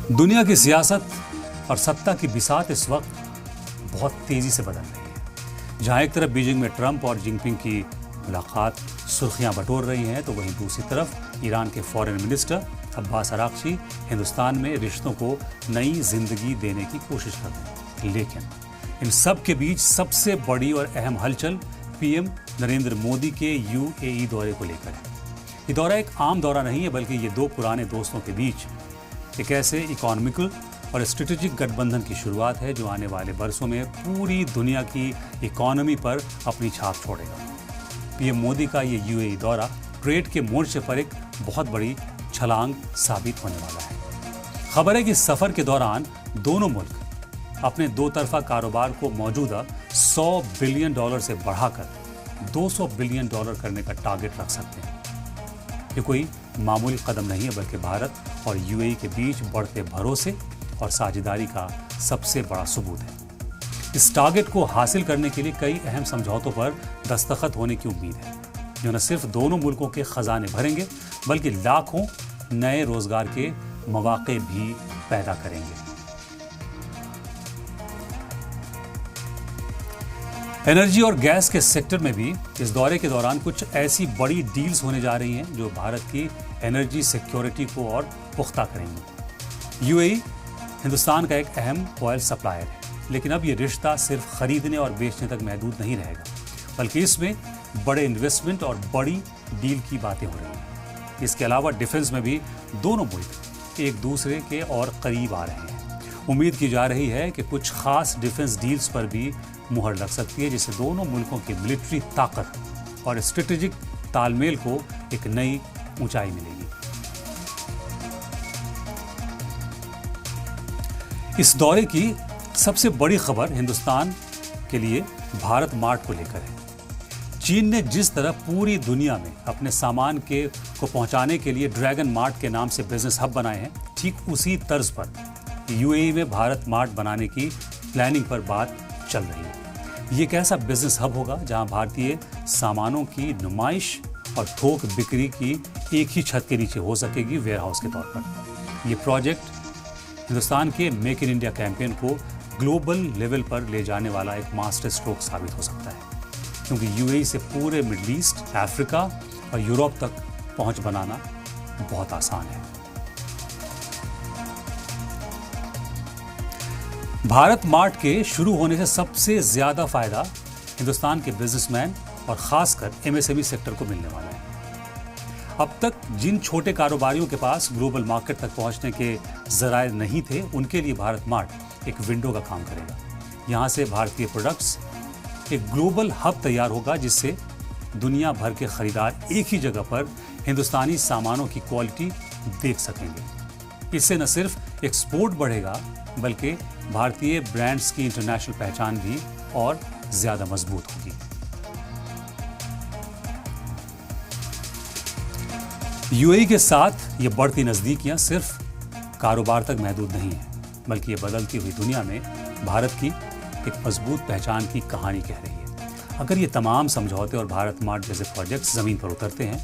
दुनिया की सियासत और सत्ता की बिसात इस वक्त बहुत तेजी से बदल रही है। जहां एक तरफ बीजिंग में ट्रंप और जिनपिंग की मुलाकात सुर्खियां बटोर रही हैं, तो वहीं दूसरी तरफ ईरान के foreign minister Abbas Araghchi Hindustan में रिश्तों को नई जिंदगी देने की कोशिश कर रहे हैं। लेकिन इन सब के बीच सबसे बड़ी और अहम हलचल पीएम नरेंद्र मोदी के यूएई दौरे को लेकर है। ये दौरा एक आम दौरा नहीं है, बल्कि ये दो पुराने दोस्तों के बीच एक ऐसे इकोनॉमिकल और स्ट्रेटेजिक गठबंधन की शुरुआत है जो आने वाले बरसों में पूरी दुनिया की इकोनॉमी पर अपनी छाप छोड़ेगा। पीएम मोदी का ये यूएई दौरा ट्रेड के मोर्चे पर एक बहुत बड़ी छलांग साबित होने वाला है। खबर है कि सफर के दौरान दोनों मुल्क अपने दो तरफा कारोबार को मौजूदा $100 बिलियन से बढ़ाकर $200 बिलियन करने का टारगेट रख सकते हैं। ये कोई मामूली कदम नहीं है, बल्कि भारत और यूएई के बीच बढ़ते भरोसे और साझेदारी का सबसे बड़ा सबूत है। इस टारगेट को हासिल करने के लिए कई अहम समझौतों पर दस्तखत होने की उम्मीद है, जो न सिर्फ दोनों मुल्कों के खजाने भरेंगे, बल्कि लाखों नए रोजगार के मौके भी पैदा करेंगे। एनर्जी और गैस के सेक्टर में भी इस दौरे के दौरान कुछ ऐसी बड़ी डील्स होने जा रही हैं जो भारत की एनर्जी सिक्योरिटी को और पुख्ता करेंगी। यूएई हिंदुस्तान का एक अहम ऑयल सप्लायर है, लेकिन अब ये रिश्ता सिर्फ खरीदने और बेचने तक महदूद नहीं रहेगा, बल्कि इसमें बड़े इन्वेस्टमेंट और बड़ी डील की बातें हो रही हैं। इसके अलावा डिफेंस में भी दोनों मुल्क एक दूसरे के और करीब आ रहे हैं। उम्मीद की जा रही है कि कुछ खास डिफेंस डील्स पर भी मुहर लग सकती है, जिससे दोनों मुल्कों की मिलिट्री ताकत और स्ट्रेटेजिक तालमेल को एक नई ऊंचाई मिलेगी। इस दौरे की सबसे बड़ी खबर हिंदुस्तान के लिए भारत मार्ट को लेकर है। चीन ने जिस तरह पूरी दुनिया में अपने सामान को पहुंचाने के लिए ड्रैगन मार्ट के नाम से बिजनेस हब बनाए हैं, ठीक उसी तर्ज पर यूएई में भारत मार्ट बनाने की प्लानिंग पर बात चल रही है। ये एक ऐसा बिजनेस हब होगा जहां भारतीय सामानों की नुमाइश और थोक बिक्री की एक ही छत के नीचे हो सकेगी, वेयरहाउस के तौर पर। यह प्रोजेक्ट हिंदुस्तान के मेक इन इंडिया कैंपेन को ग्लोबल लेवल पर ले जाने वाला एक मास्टर स्ट्रोक साबित हो सकता है, क्योंकि यूएई से पूरे मिडिल ईस्ट, अफ्रीका और यूरोप तक पहुंच बनाना बहुत आसान है। भारत मार्ट के शुरू होने से सबसे ज्यादा फायदा हिंदुस्तान के बिजनेसमैन और खासकर एमएसएमई सेक्टर को मिलने वाला है। अब तक जिन छोटे कारोबारियों के पास ग्लोबल मार्केट तक पहुंचने के जराए नहीं थे, उनके लिए भारत मार्ट एक विंडो का काम करेगा। यहां से भारतीय प्रोडक्ट्स एक ग्लोबल हब तैयार होगा, जिससे दुनिया भर के खरीदार एक ही जगह पर हिंदुस्तानी सामानों की क्वालिटी देख सकेंगे। इससे न सिर्फ एक्सपोर्ट बढ़ेगा, बल्कि भारतीय ब्रांड्स की इंटरनेशनल पहचान भी और ज्यादा मजबूत होगी। यूएई के साथ ये बढ़ती नजदीकियां सिर्फ कारोबार तक महदूद नहीं है, बल्कि ये बदलती हुई दुनिया में भारत की एक मजबूत पहचान की कहानी कह रही है। अगर ये तमाम समझौते और भारत मार्ट जैसे प्रोजेक्ट्स जमीन पर उतरते हैं,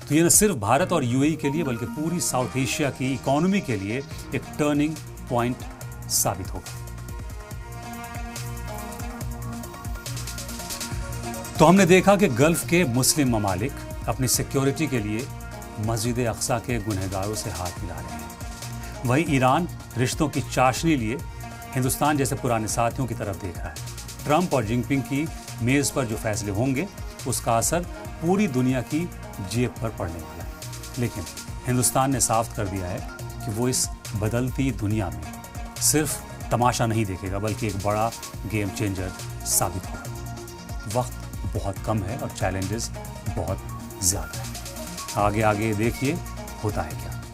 तो ये न सिर्फ भारत और यूएई के लिए, बल्कि पूरी साउथ एशिया की इकोनॉमी के लिए एक टर्निंग पॉइंट साबित होगा। तो हमने देखा कि गल्फ के मुस्लिम ममालिक अपनी सिक्योरिटी के लिए मस्जिद अक्सा के गुनहगारों से हाथ मिला रहे हैं। वहीं ईरान रिश्तों की चाशनी लिए हिंदुस्तान जैसे पुराने साथियों की तरफ देख रहा है। ट्रंप और जिनपिंग की मेज पर जो फैसले होंगे, उसका असर पूरी दुनिया की जेब पर पड़ने वाला है। लेकिन हिंदुस्तान ने साफ कर दिया है कि वो इस बदलती दुनिया में सिर्फ तमाशा नहीं देखेगा, बल्कि एक बड़ा गेम चेंजर साबित होगा। वक्त बहुत कम है और चैलेंजेस बहुत ज़्यादा है। आगे आगे देखिए होता है क्या।